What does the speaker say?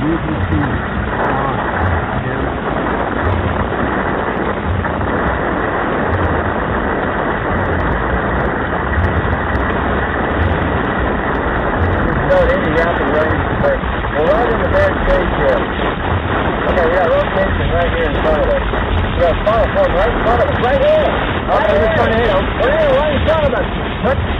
you can see We're right in the bad stage here. Okay, we got rotation right here in front of us. We got a spot right in front of us, right here. Okay, we're right in front of us. Right in front of us.